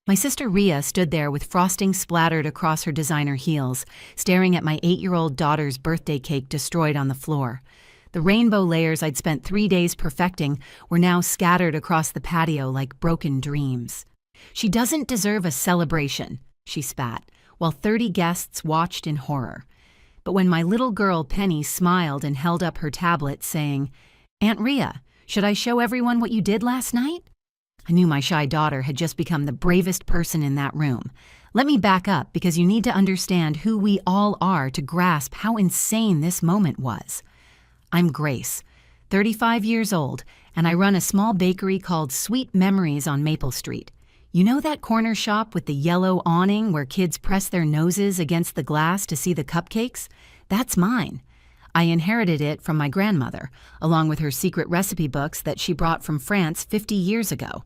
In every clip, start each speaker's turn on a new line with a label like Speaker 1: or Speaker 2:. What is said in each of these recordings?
Speaker 1: My sister Rhea stood there with frosting splattered across her designer heels, staring at my 8-year-old daughter's birthday cake destroyed on the floor. The rainbow layers I'd spent 3 days perfecting were now scattered across the patio like broken dreams. "She doesn't deserve a celebration," she spat, while 30 guests watched in horror. But when my little girl Penny smiled and held up her tablet saying, "Aunt Rhea, should I show everyone what you did last night?" I knew my shy daughter had just become the bravest person in that room. Let me back up because you need to understand who we all are to grasp how insane this moment was. I'm Grace, 35 years old, and I run a small bakery called Sweet Memories on Maple Street. You know that corner shop with the yellow awning where kids press their noses against the glass to see the cupcakes? That's mine. I inherited it from my grandmother, along with her secret recipe books that she brought from France 50 years ago.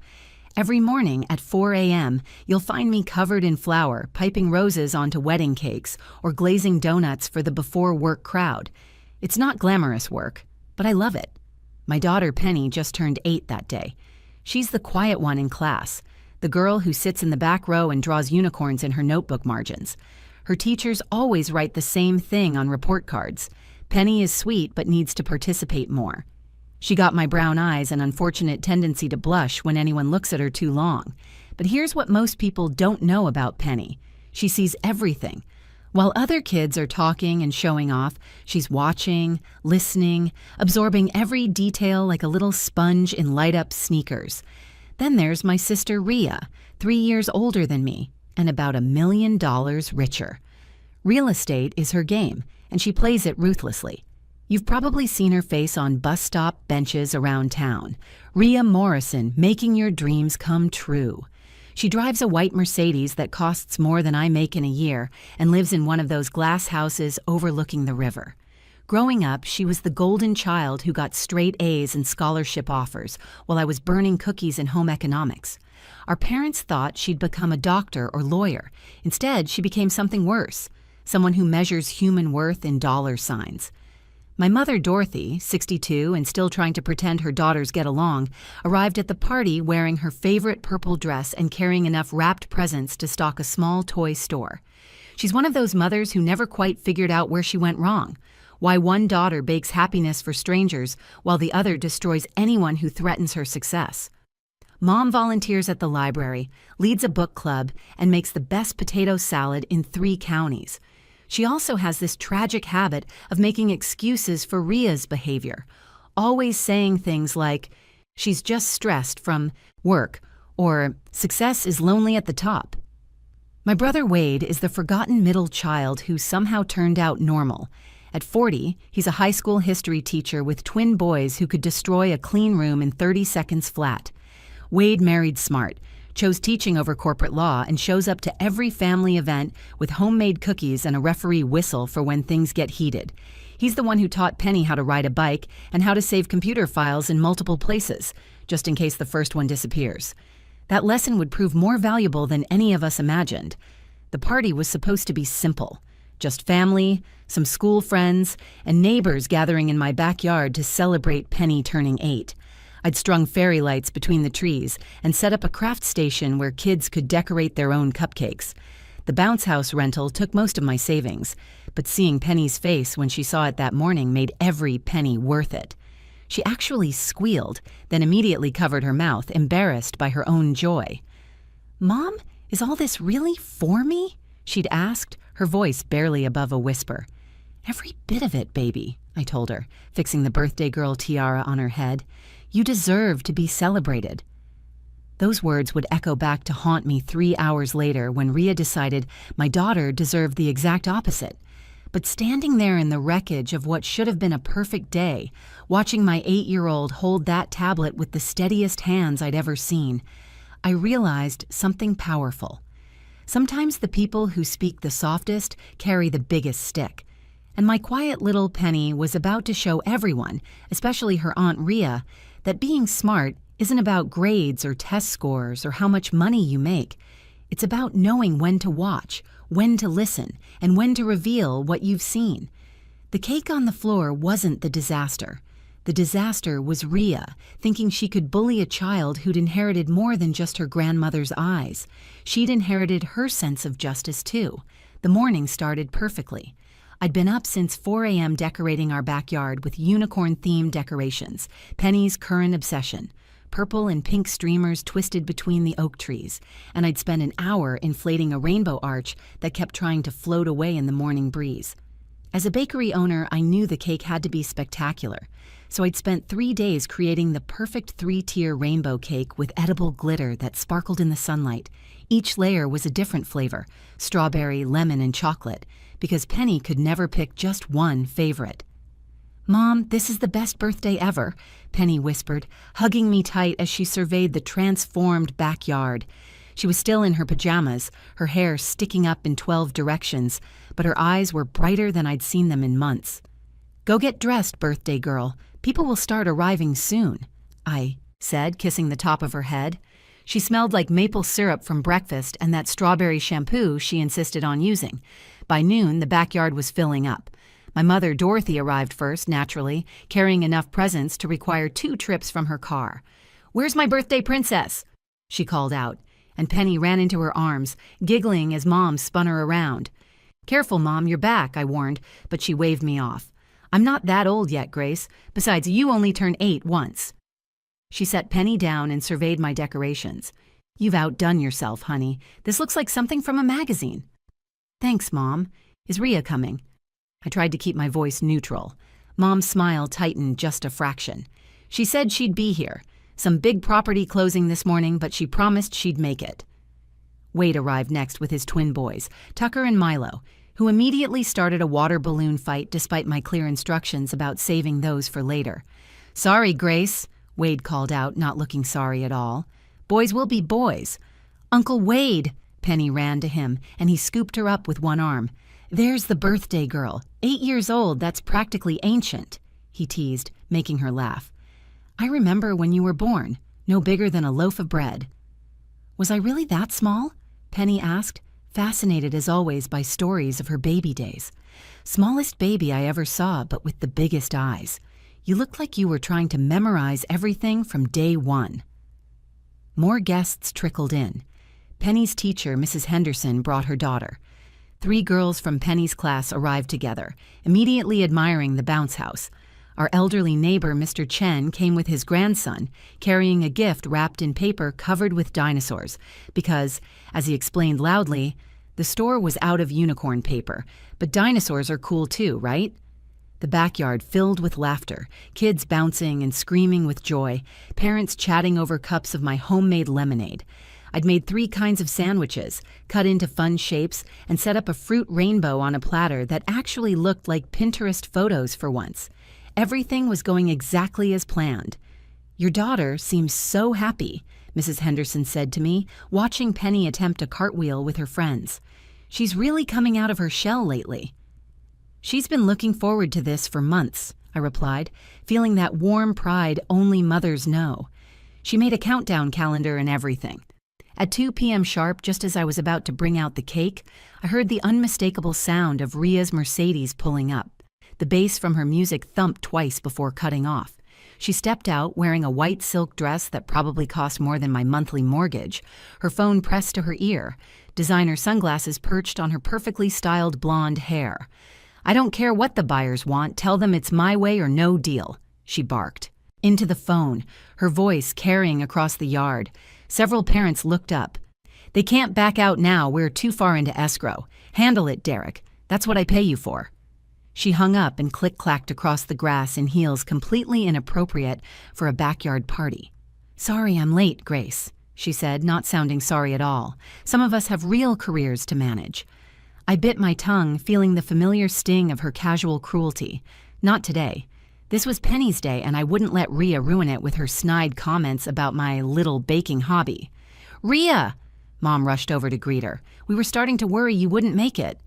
Speaker 1: Every morning at 4 a.m., you'll find me covered in flour, piping roses onto wedding cakes, or glazing donuts for the before-work crowd. It's not glamorous work, but I love it. My daughter Penny just turned 8 that day. She's the quiet one in class, the girl who sits in the back row and draws unicorns in her notebook margins. Her teachers always write the same thing on report cards. Penny is sweet but needs to participate more. She got my brown eyes and unfortunate tendency to blush when anyone looks at her too long. But here's what most people don't know about Penny. She sees everything. While other kids are talking and showing off, she's watching, listening, absorbing every detail like a little sponge in light-up sneakers. Then there's my sister Rhea, 3 years older than me, and about $1 million richer. Real estate is her game, and she plays it ruthlessly. You've probably seen her face on bus stop benches around town. Rhea Morrison, making your dreams come true. She drives a white Mercedes that costs more than I make in a year and lives in one of those glass houses overlooking the river. Growing up, she was the golden child who got straight A's and scholarship offers while I was burning cookies in home economics. Our parents thought she'd become a doctor or lawyer. Instead, she became something worse, someone who measures human worth in dollar signs. My mother, Dorothy, 62 and still trying to pretend her daughters get along, arrived at the party wearing her favorite purple dress and carrying enough wrapped presents to stock a small toy store. She's one of those mothers who never quite figured out where she went wrong, why one daughter bakes happiness for strangers while the other destroys anyone who threatens her success. Mom volunteers at the library, leads a book club, and makes the best potato salad in 3 counties. She also has this tragic habit of making excuses for Rhea's behavior, always saying things like, "She's just stressed from work," or "Success is lonely at the top." My brother Wade is the forgotten middle child who somehow turned out normal. At 40, he's a high school history teacher with twin boys who could destroy a clean room in 30 seconds flat. Wade married smart, chose teaching over corporate law, and shows up to every family event with homemade cookies and a referee whistle for when things get heated. He's the one who taught Penny how to ride a bike and how to save computer files in multiple places, just in case the first one disappears. That lesson would prove more valuable than any of us imagined. The party was supposed to be simple. Just family, some school friends, and neighbors gathering in my backyard to celebrate Penny turning 8. I'd strung fairy lights between the trees and set up a craft station where kids could decorate their own cupcakes. The bounce house rental took most of my savings, but seeing Penny's face when she saw it that morning made every penny worth it. She actually squealed, then immediately covered her mouth, embarrassed by her own joy. "Mom, is all this really for me?" she'd asked, her voice barely above a whisper. "Every bit of it, baby," I told her, fixing the birthday girl tiara on her head. "You deserve to be celebrated." Those words would echo back to haunt me 3 hours later when Rhea decided my daughter deserved the exact opposite. But standing there in the wreckage of what should have been a perfect day, watching my 8-year-old hold that tablet with the steadiest hands I'd ever seen, I realized something powerful. Sometimes the people who speak the softest carry the biggest stick. And my quiet little Penny was about to show everyone, especially her Aunt Rhea, that being smart isn't about grades or test scores or how much money you make. It's about knowing when to watch, when to listen, and when to reveal what you've seen. The cake on the floor wasn't the disaster. The disaster was Rhea, thinking she could bully a child who'd inherited more than just her grandmother's eyes. She'd inherited her sense of justice, too. The morning started perfectly. I'd been up since 4 a.m. decorating our backyard with unicorn-themed decorations, Penny's current obsession. Purple and pink streamers twisted between the oak trees, and I'd spent an hour inflating a rainbow arch that kept trying to float away in the morning breeze. As a bakery owner, I knew the cake had to be spectacular, so I'd spent 3 days creating the perfect 3-tier rainbow cake with edible glitter that sparkled in the sunlight. Each layer was a different flavor, strawberry, lemon, and chocolate, because Penny could never pick just one favorite. "Mom, this is the best birthday ever," Penny whispered, hugging me tight as she surveyed the transformed backyard. She was still in her pajamas, her hair sticking up in 12 directions, but her eyes were brighter than I'd seen them in months. "Go get dressed, birthday girl. People will start arriving soon," I said, kissing the top of her head. She smelled like maple syrup from breakfast and that strawberry shampoo she insisted on using. By noon, the backyard was filling up. My mother, Dorothy, arrived first, naturally, carrying enough presents to require 2 trips from her car. "Where's my birthday princess?" she called out, and Penny ran into her arms, giggling as Mom spun her around. "Careful, Mom, you're back," I warned, but she waved me off. "I'm not that old yet, Grace. Besides, you only turned 8 once." She set Penny down and surveyed my decorations. "You've outdone yourself, honey. This looks like something from a magazine." "Thanks, Mom. Is Rhea coming?" I tried to keep my voice neutral. Mom's smile tightened just a fraction. "She said she'd be here. Some big property closing this morning, but she promised she'd make it." Wade arrived next with his twin boys, Tucker and Milo, who immediately started a water balloon fight despite my clear instructions about saving those for later. "Sorry, Grace," Wade called out, not looking sorry at all. "Boys will be boys." "Uncle Wade!" Penny ran to him, and he scooped her up with one arm. "There's the birthday girl. 8 years old, that's practically ancient," he teased, making her laugh. "I remember when you were born, no bigger than a loaf of bread." "Was I really that small?" Penny asked, fascinated as always by stories of her baby days. "Smallest baby I ever saw, but with the biggest eyes. You looked like you were trying to memorize everything from day one." More guests trickled in. Penny's teacher, Mrs. Henderson, brought her daughter. 3 girls from Penny's class arrived together, immediately admiring the bounce house. Our elderly neighbor, Mr. Chen, came with his grandson, carrying a gift wrapped in paper covered with dinosaurs, because, as he explained loudly, the store was out of unicorn paper, but dinosaurs are cool too, right? The backyard filled with laughter, kids bouncing and screaming with joy, parents chatting over cups of my homemade lemonade. I'd made 3 kinds of sandwiches, cut into fun shapes, and set up a fruit rainbow on a platter that actually looked like Pinterest photos for once. Everything was going exactly as planned. "Your daughter seems so happy," Mrs. Henderson said to me, watching Penny attempt a cartwheel with her friends. "She's really coming out of her shell lately." "She's been looking forward to this for months," I replied, feeling that warm pride only mothers know. She made a countdown calendar and everything. At 2 p.m. sharp, just as I was about to bring out the cake, I heard the unmistakable sound of Rhea's Mercedes pulling up. The bass from her music thumped twice before cutting off. She stepped out wearing a white silk dress that probably cost more than my monthly mortgage, her phone pressed to her ear, designer sunglasses perched on her perfectly styled blonde hair. "I don't care what the buyers want, tell them it's my way or no deal," she barked. Into the phone, her voice carrying across the yard. Several parents looked up. "They can't back out now, we're too far into escrow. Handle it, Derek. That's what I pay you for." She hung up and click-clacked across the grass in heels completely inappropriate for a backyard party. "Sorry I'm late, Grace," she said, not sounding sorry at all. "Some of us have real careers to manage." I bit my tongue, feeling the familiar sting of her casual cruelty. Not today. This was Penny's day, and I wouldn't let Rhea ruin it with her snide comments about my little baking hobby. "Rhea!" Mom rushed over to greet her. "We were starting to worry you wouldn't make it."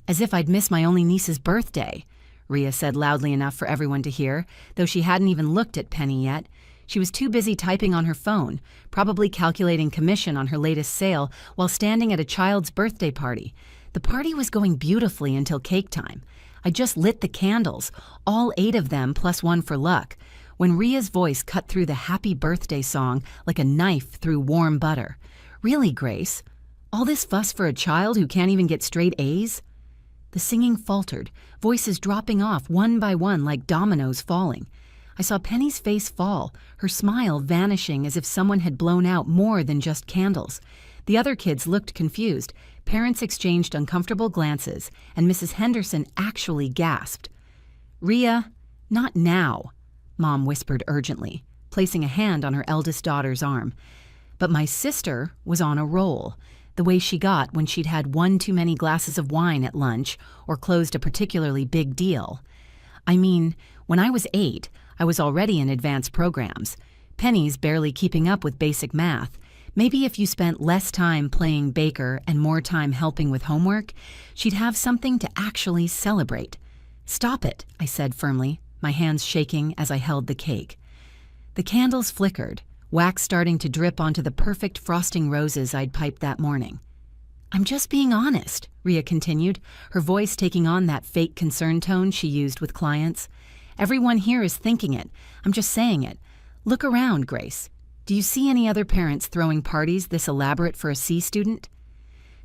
Speaker 1: "As if I'd miss my only niece's birthday," Rhea said loudly enough for everyone to hear, though she hadn't even looked at Penny yet. She was too busy typing on her phone, probably calculating commission on her latest sale while standing at a child's birthday party. The party was going beautifully until cake time. I just lit the candles, all 8 of them plus one for luck. when Ria's voice cut through the happy birthday song like a knife through warm butter. "Really, Grace? All this fuss for a child who can't even get straight A's?" The singing faltered, voices dropping off one by one like dominoes falling. I saw Penny's face fall, her smile vanishing as if someone had blown out more than just candles. The other kids looked confused. Parents exchanged uncomfortable glances, and Mrs. Henderson actually gasped. "Ria, not now," Mom whispered urgently, placing a hand on her eldest daughter's arm. But my sister was on a roll, the way she got when she'd had one too many glasses of wine at lunch or closed a particularly big deal. I mean, when I was 8, I was already in advanced programs. Penny's barely keeping up with basic math. Maybe if you spent less time playing baker and more time helping with homework, she'd have something to actually celebrate. "Stop it," I said firmly, my hands shaking as I held the cake. The candles flickered, wax starting to drip onto the perfect frosting roses I'd piped that morning. "I'm just being honest," Ria continued, her voice taking on that fake concern tone she used with clients. "Everyone here is thinking it. I'm just saying it. Look around, Grace. Do you see any other parents throwing parties this elaborate for a C student?"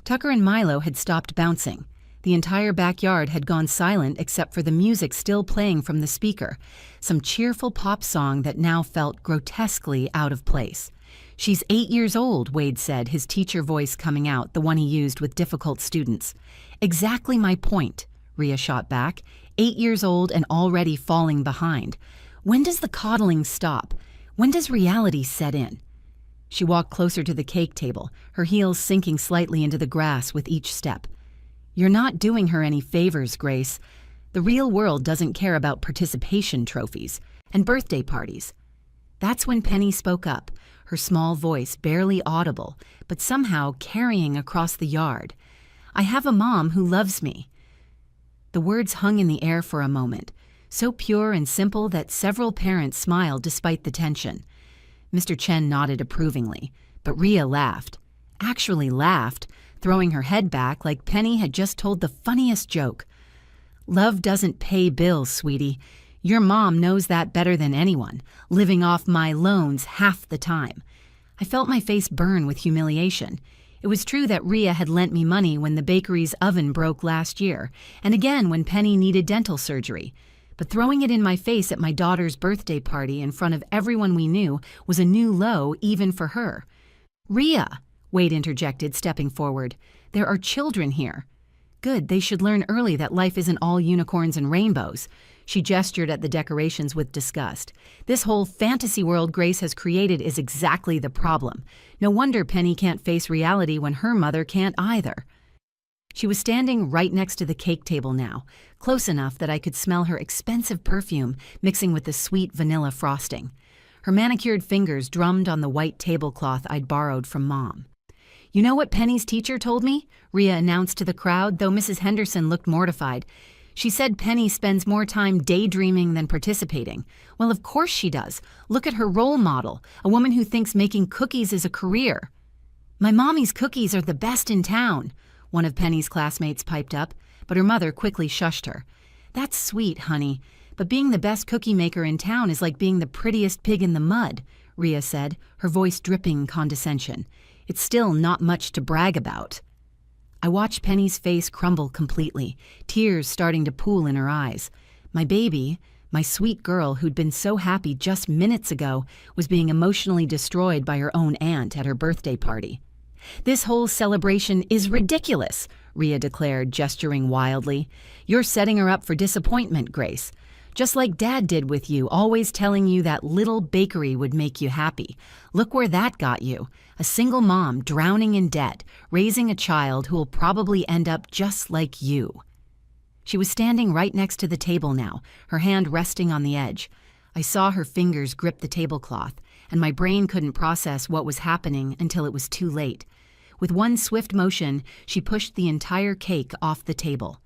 Speaker 1: Tucker and Milo had stopped bouncing. The entire backyard had gone silent except for the music still playing from the speaker, some cheerful pop song that now felt grotesquely out of place. "She's 8 years old," Wade said, his teacher voice coming out, the one he used with difficult students. "Exactly my point," Ria shot back. 8 years old and already falling behind. When does the coddling stop? When does reality set in? She walked closer to the cake table, her heels sinking slightly into the grass with each step. "You're not doing her any favors, Grace. The real world doesn't care about participation trophies and birthday parties." That's when Penny spoke up, her small voice barely audible, but somehow carrying across the yard. "I have a mom who loves me." The words hung in the air for a moment, so pure and simple that several parents smiled despite the tension. Mr. Chen nodded approvingly, but Ria laughed. Actually laughed, throwing her head back like Penny had just told the funniest joke. "Love doesn't pay bills, sweetie. Your mom knows that better than anyone, living off my loans half the time." I felt my face burn with humiliation. It was true that Ria had lent me money when the bakery's oven broke last year, and again when Penny needed dental surgery. But throwing it in my face at my daughter's birthday party in front of everyone we knew was a new low even for her. "Ria," Wade interjected, stepping forward, "there are children here." "Good, they should learn early that life isn't all unicorns and rainbows." She gestured at the decorations with disgust. "This whole fantasy world Grace has created is exactly the problem. No wonder Penny can't face reality when her mother can't either." She was standing right next to the cake table now, close enough that I could smell her expensive perfume mixing with the sweet vanilla frosting. Her manicured fingers drummed on the white tablecloth I'd borrowed from Mom. "You know what Penny's teacher told me?" Ria announced to the crowd, though Mrs. Henderson looked mortified. "She said Penny spends more time daydreaming than participating." "Well, of course she does. Look at her role model, a woman who thinks making cookies is a career." "My mommy's cookies are the best in town," one of Penny's classmates piped up, but her mother quickly shushed her. "That's sweet, honey, but being the best cookie maker in town is like being the prettiest pig in the mud," Ria said, her voice dripping condescension. "It's still not much to brag about." I watched Penny's face crumble completely, tears starting to pool in her eyes. My baby, my sweet girl who'd been so happy just minutes ago, was being emotionally destroyed by her own aunt at her birthday party. "This whole celebration is ridiculous," Ria declared, gesturing wildly. "You're setting her up for disappointment, Grace. Just like Dad did with you, always telling you that little bakery would make you happy. Look where that got you. A single mom drowning in debt, raising a child who will probably end up just like you." She was standing right next to the table now, her hand resting on the edge. I saw her fingers grip the tablecloth, and my brain couldn't process what was happening until it was too late. With one swift motion, she pushed the entire cake off the table.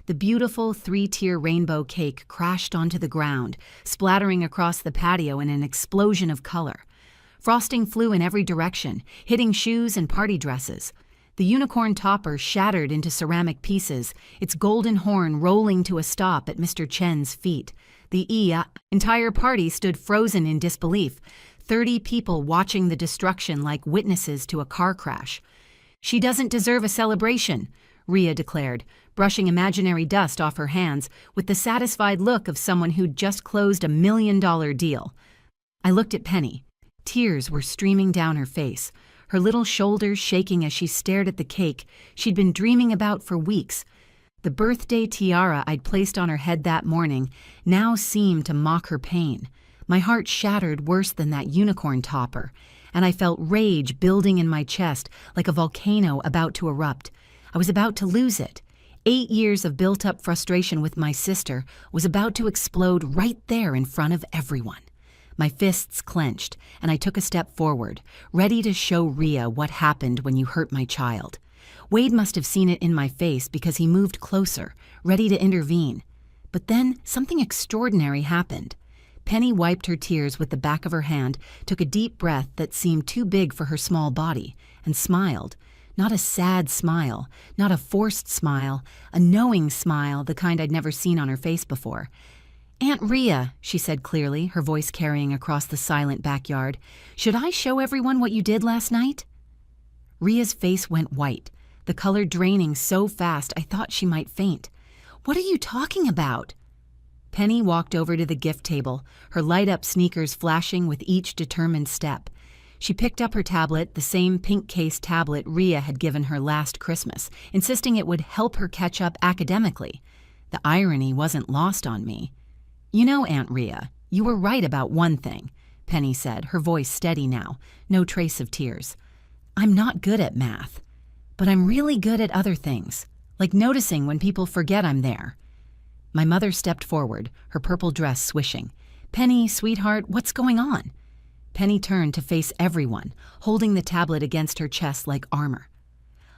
Speaker 1: The beautiful 3-tier rainbow cake crashed onto the ground, splattering across the patio in an explosion of color. Frosting flew in every direction, hitting shoes and party dresses. The unicorn topper shattered into ceramic pieces, its golden horn rolling to a stop at Mr. Chen's feet. The entire party stood frozen in disbelief, 30 people watching the destruction like witnesses to a car crash. "She doesn't deserve a celebration," Ria declared, brushing imaginary dust off her hands with the satisfied look of someone who'd just closed a $1 million deal. I looked at Penny. Tears were streaming down her face, her little shoulders shaking as she stared at the cake she'd been dreaming about for weeks. The birthday tiara I'd placed on her head that morning now seemed to mock her pain. My heart shattered worse than that unicorn topper, and I felt rage building in my chest like a volcano about to erupt. I was about to lose it. 8 years of built-up frustration with my sister was about to explode right there in front of everyone. My fists clenched, and I took a step forward, ready to show Ria what happened when you hurt my child. Wade must have seen it in my face because he moved closer, ready to intervene. But then something extraordinary happened. Penny wiped her tears with the back of her hand, took a deep breath that seemed too big for her small body, and smiled. Not a sad smile, not a forced smile, a knowing smile, the kind I'd never seen on her face before. "Aunt Ria," she said clearly, her voice carrying across the silent backyard, "should I show everyone what you did last night?" Ria's face went white, the color draining so fast I thought she might faint. "What are you talking about?" Penny walked over to the gift table, her light-up sneakers flashing with each determined step. She picked up her tablet, the same pink-case tablet Ria had given her last Christmas, insisting it would help her catch up academically. The irony wasn't lost on me. "You know, Aunt Ria, you were right about one thing," Penny said, her voice steady now, no trace of tears. "I'm not good at math, but I'm really good at other things, like noticing when people forget I'm there." My mother stepped forward, her purple dress swishing. "Penny, sweetheart, what's going on?" Penny turned to face everyone, holding the tablet against her chest like armor.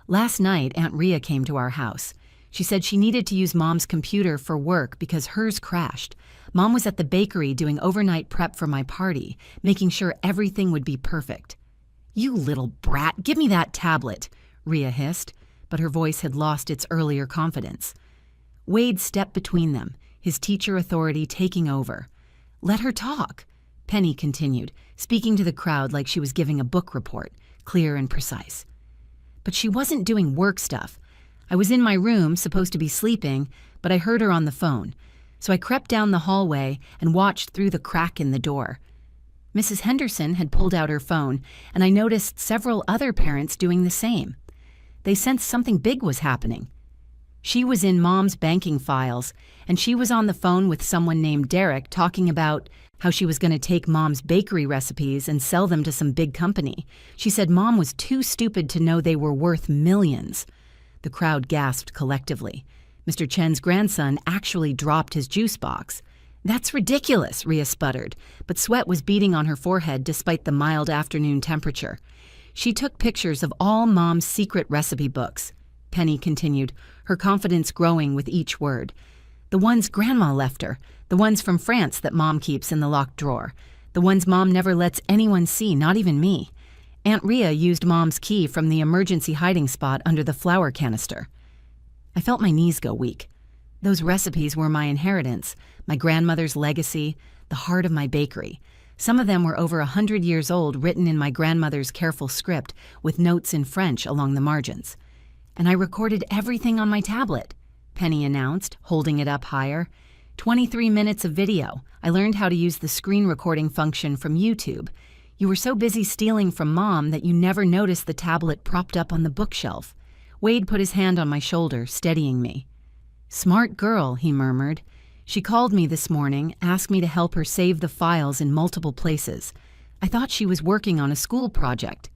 Speaker 1: "Last night, Aunt Ria came to our house. She said she needed to use Mom's computer for work because hers crashed. Mom was at the bakery doing overnight prep for my party, making sure everything would be perfect." "You little brat, give me that tablet," Ria hissed, but her voice had lost its earlier confidence. Wade stepped between them, his teacher authority taking over. "Let her talk," Penny continued, speaking to the crowd like she was giving a book report, clear and precise. "But she wasn't doing work stuff. I was in my room, supposed to be sleeping, but I heard her on the phone. So I crept down the hallway and watched through the crack in the door. Mrs. Henderson had pulled out her phone, and I noticed several other parents doing the same. They sensed something big was happening. She was in Mom's banking files, and she was on the phone with someone named Derek talking about how she was going to take Mom's bakery recipes and sell them to some big company. She said Mom was too stupid to know they were worth millions." The crowd gasped collectively. Mr. Chen's grandson actually dropped his juice box. "That's ridiculous," Ria sputtered, but sweat was beading on her forehead despite the mild afternoon temperature. "She took pictures of all Mom's secret recipe books," Penny continued, her confidence growing with each word. "The ones Grandma left her, the ones from France that Mom keeps in the locked drawer, the ones Mom never lets anyone see, not even me. Aunt Ria used Mom's key from the emergency hiding spot under the flour canister." I felt my knees go weak. Those recipes were my inheritance, my grandmother's legacy, the heart of my bakery. Some of them were over 100 years old, written in my grandmother's careful script with notes in French along the margins. "And I recorded everything on my tablet," Penny announced, holding it up higher. 23 minutes of video. I learned how to use the screen recording function from YouTube. You were so busy stealing from Mom that you never noticed the tablet propped up on the bookshelf." Wade put his hand on my shoulder, steadying me. "Smart girl," he murmured. "She called me this morning, asked me to help her save the files in multiple places. I thought she was working on a school project."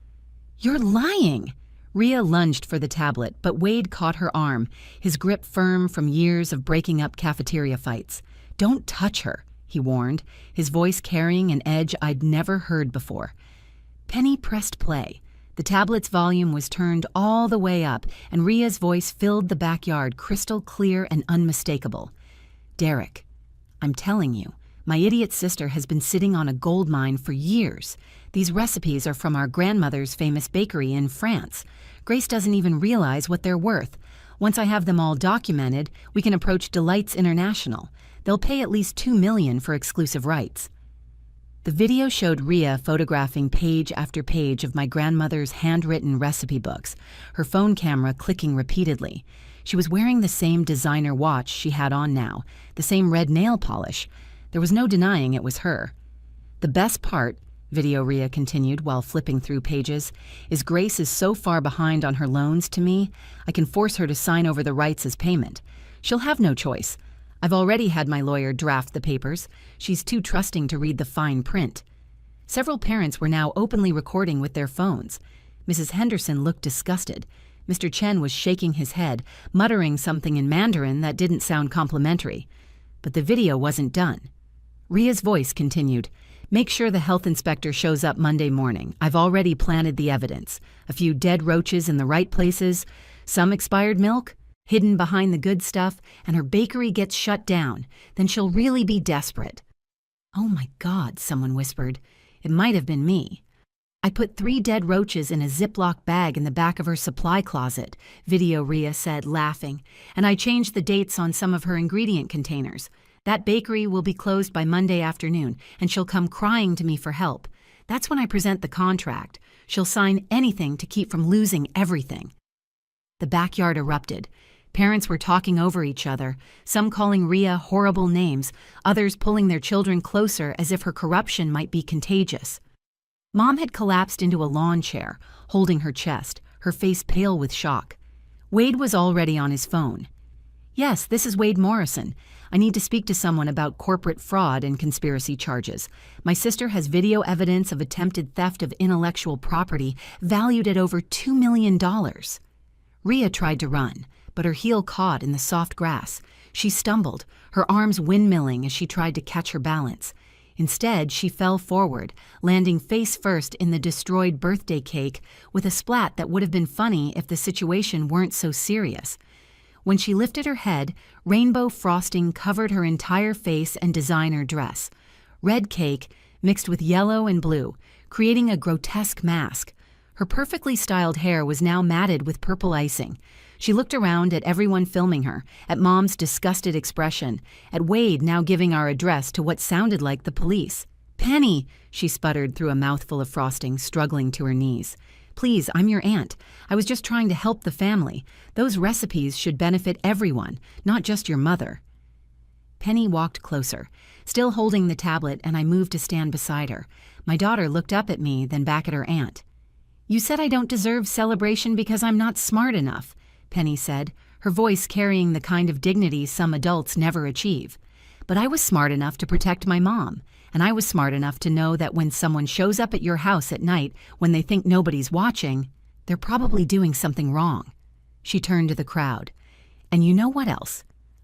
Speaker 1: "You're lying!" Ria lunged for the tablet, but Wade caught her arm, his grip firm from years of breaking up cafeteria fights. "Don't touch her," he warned, his voice carrying an edge I'd never heard before. Penny pressed play. The tablet's volume was turned all the way up, and Ria's voice filled the backyard crystal clear and unmistakable. "Derek, I'm telling you, my idiot sister has been sitting on a gold mine for years. These recipes are from our grandmother's famous bakery in France. Grace doesn't even realize what they're worth. Once I have them all documented, we can approach Delights International. They'll pay at least $2 million for exclusive rights." The video showed Rhea photographing page after page of my grandmother's handwritten recipe books, her phone camera clicking repeatedly. She was wearing the same designer watch she had on now, the same red nail polish. There was no denying it was her. "The best part," video Rhea continued while flipping through pages, "is Grace is so far behind on her loans to me, I can force her to sign over the rights as payment. She'll have no choice. I've already had my lawyer draft the papers. She's too trusting to read the fine print." Several parents were now openly recording with their phones. Mrs. Henderson looked disgusted. Mr. Chen was shaking his head, muttering something in Mandarin that didn't sound complimentary. But the video wasn't done. Rhea's voice continued. "Make sure the health inspector shows up Monday morning. I've already planted the evidence. A few dead roaches in the right places, some expired milk, hidden behind the good stuff, and her bakery gets shut down. Then she'll really be desperate." "Oh my God," someone whispered. It might have been me. "I put 3 dead roaches in a Ziploc bag in the back of her supply closet," video Rhea said, laughing, "and I changed the dates on some of her ingredient containers. That bakery will be closed by Monday afternoon, and she'll come crying to me for help. That's when I present the contract. She'll sign anything to keep from losing everything." The backyard erupted. Parents were talking over each other, some calling Rhea horrible names, others pulling their children closer as if her corruption might be contagious. Mom had collapsed into a lawn chair, holding her chest, her face pale with shock. Wade was already on his phone. "Yes, this is Wade Morrison. I need to speak to someone about corporate fraud and conspiracy charges. My sister has video evidence of attempted theft of intellectual property valued at over $2 million. Rhea tried to run, but her heel caught in the soft grass. She stumbled, her arms windmilling as she tried to catch her balance. Instead, she fell forward, landing face first in the destroyed birthday cake with a splat that would have been funny if the situation weren't so serious. When she lifted her head, rainbow frosting covered her entire face and designer dress. Red cake mixed with yellow and blue, creating a grotesque mask. Her perfectly styled hair was now matted with purple icing. She looked around at everyone filming her, at Mom's disgusted expression, at Wade now giving our address to what sounded like the police. "Penny," she sputtered through a mouthful of frosting, struggling to her knees. "Please, I'm your aunt. I was just trying to help the family. Those recipes should benefit everyone, not just your mother." Penny walked closer, still holding the tablet, and I moved to stand beside her. My daughter looked up at me, then back at her aunt. "You said I don't deserve celebration because I'm not smart enough," Penny said, her voice carrying the kind of dignity some adults never achieve. "But I was smart enough to protect my mom, and I was smart enough to know that when someone shows up at your house at night when they think nobody's watching, they're probably doing something wrong." She turned to the crowd. "And you know what else?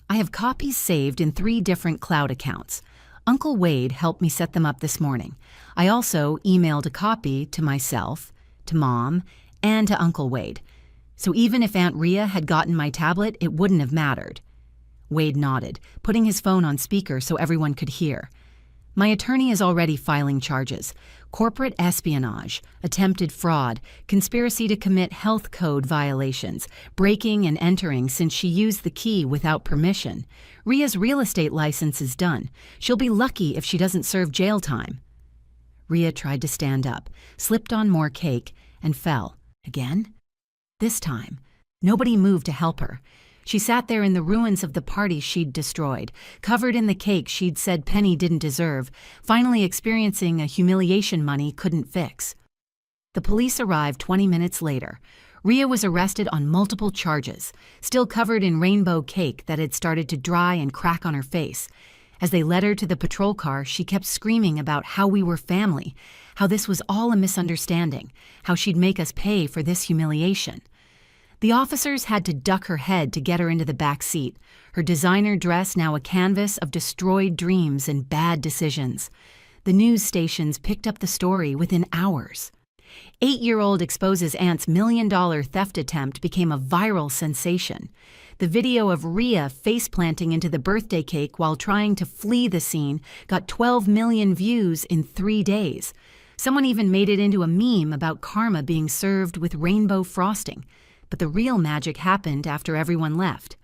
Speaker 1: I have copies saved in 3 different cloud accounts. Uncle Wade helped me set them up this morning. I also emailed a copy to myself, to Mom, and to Uncle Wade. So even if Aunt Rhea had gotten my tablet, it wouldn't have mattered." Wade nodded, putting his phone on speaker so everyone could hear. "My attorney is already filing charges. Corporate espionage, attempted fraud, conspiracy to commit health code violations, breaking and entering since she used the key without permission. Rhea's real estate license is done. She'll be lucky if she doesn't serve jail time." Rhea tried to stand up, slipped on more cake, and fell. Again? This time, nobody moved to help her. She sat there in the ruins of the party she'd destroyed, covered in the cake she'd said Penny didn't deserve, finally experiencing a humiliation money couldn't fix. The police arrived 20 minutes later. Rhea was arrested on multiple charges, still covered in rainbow cake that had started to dry and crack on her face. As they led her to the patrol car, she kept screaming about how we were family, how this was all a misunderstanding, how she'd make us pay for this humiliation. The officers had to duck her head to get her into the back seat, her designer dress now a canvas of destroyed dreams and bad decisions. The news stations picked up the story within hours. 8-year-old exposes aunt's $1 million theft attempt became a viral sensation. The video of Rhea face-planting into the birthday cake while trying to flee the scene got 12 million views in 3 days. Someone even made it into a meme about karma being served with rainbow frosting, but the real magic happened after everyone left.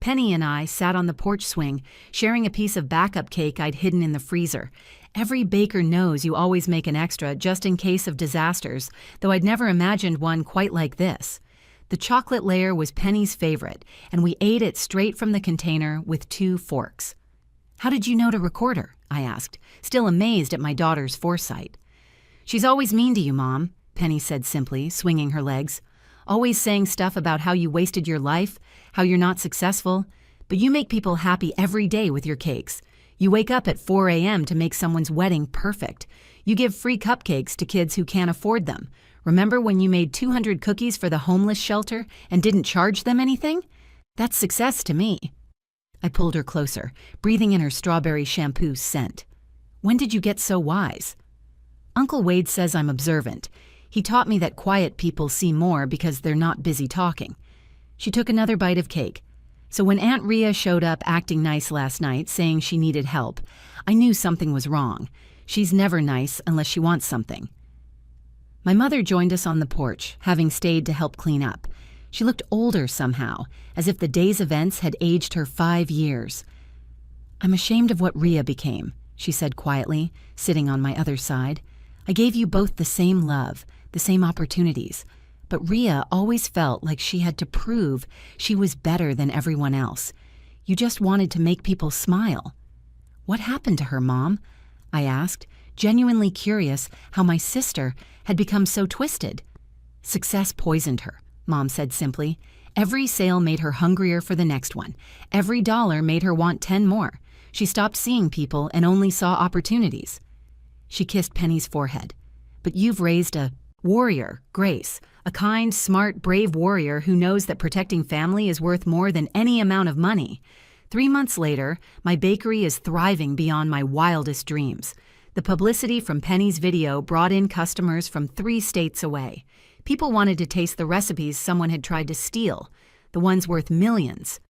Speaker 1: Penny and I sat on the porch swing, sharing a piece of backup cake I'd hidden in the freezer. Every baker knows you always make an extra just in case of disasters, though I'd never imagined one quite like this. The chocolate layer was Penny's favorite, and we ate it straight from the container with 2 forks. "How did you know to record her?" I asked, still amazed at my daughter's foresight. "She's always mean to you, Mom," Penny said simply, swinging her legs. "Always saying stuff about how you wasted your life, how you're not successful, but you make people happy every day with your cakes. You wake up at 4 a.m. to make someone's wedding perfect. You give free cupcakes to kids who can't afford them. Remember when you made 200 cookies for the homeless shelter and didn't charge them anything? That's success to me." I pulled her closer, breathing in her strawberry shampoo scent. "When did you get so wise?" "Uncle Wade says I'm observant. He taught me that quiet people see more because they're not busy talking." She took another bite of cake. "So when Aunt Rhea showed up acting nice last night, saying she needed help, I knew something was wrong. She's never nice unless she wants something." My mother joined us on the porch, having stayed to help clean up. She looked older somehow, as if the day's events had aged her 5 years. "I'm ashamed of what Rhea became," she said quietly, sitting on my other side. "I gave you both the same love, the same opportunities, but Rhea always felt like she had to prove she was better than everyone else. You just wanted to make people smile." "What happened to her, Mom?" I asked, genuinely curious how my sister had become so twisted. "Success poisoned her," Mom said simply. "Every sale made her hungrier for the next one. Every dollar made her want 10 more. She stopped seeing people and only saw opportunities." She kissed Penny's forehead. "But you've raised a warrior, Grace, a kind, smart, brave warrior who knows that protecting family is worth more than any amount of money. 3 months later, my bakery is thriving beyond my wildest dreams. The publicity from Penny's video brought in customers from 3 states away. People wanted to taste the recipes someone had tried to steal, the ones worth millions.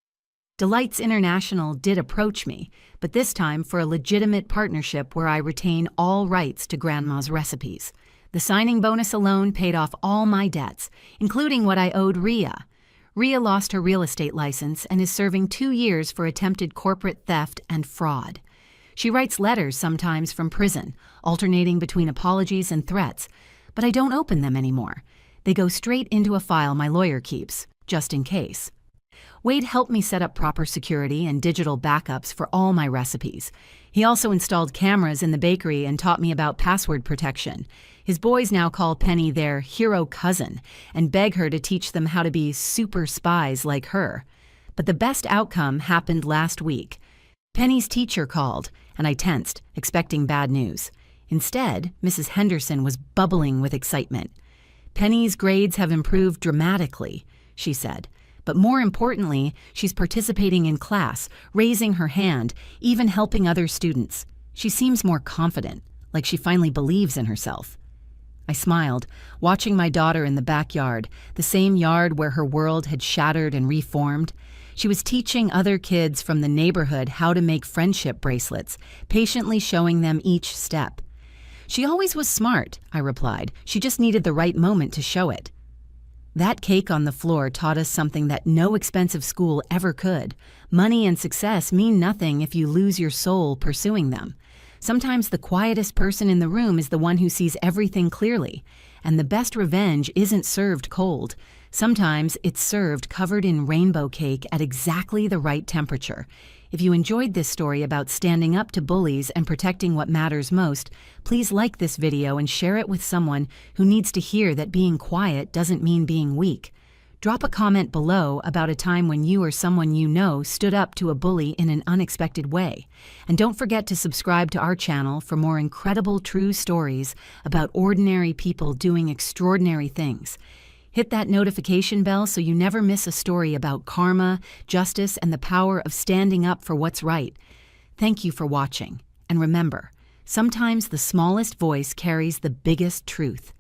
Speaker 1: Delights International did approach me, but this time for a legitimate partnership where I retain all rights to Grandma's recipes. The signing bonus alone paid off all my debts, including what I owed Rhea. Rhea lost her real estate license and is serving 2 years for attempted corporate theft and fraud. She writes letters sometimes from prison, alternating between apologies and threats, but I don't open them anymore. They go straight into a file my lawyer keeps, just in case. Wade helped me set up proper security and digital backups for all my recipes. He also installed cameras in the bakery and taught me about password protection. His boys now call Penny their hero cousin and beg her to teach them how to be super spies like her. But the best outcome happened last week. Penny's teacher called, and I tensed, expecting bad news. Instead, Mrs. Henderson was bubbling with excitement. "Penny's grades have improved dramatically," she said. "But more importantly, she's participating in class, raising her hand, even helping other students. She seems more confident, like she finally believes in herself." I smiled, watching my daughter in the backyard, the same yard where her world had shattered and reformed. She was teaching other kids from the neighborhood how to make friendship bracelets, patiently showing them each step. "She always was smart," I replied. "She just needed the right moment to show it." That cake on the floor taught us something that no expensive school ever could. Money and success mean nothing if you lose your soul pursuing them. Sometimes the quietest person in the room is the one who sees everything clearly, and the best revenge isn't served cold. Sometimes it's served covered in rainbow cake at exactly the right temperature. If you enjoyed this story about standing up to bullies and protecting what matters most, please like this video and share it with someone who needs to hear that being quiet doesn't mean being weak. Drop a comment below about a time when you or someone you know stood up to a bully in an unexpected way. And don't forget to subscribe to our channel for more incredible true stories about ordinary people doing extraordinary things. Hit that notification bell so you never miss a story about karma, justice, and the power of standing up for what's right. Thank you for watching. And remember, sometimes the smallest voice carries the biggest truth.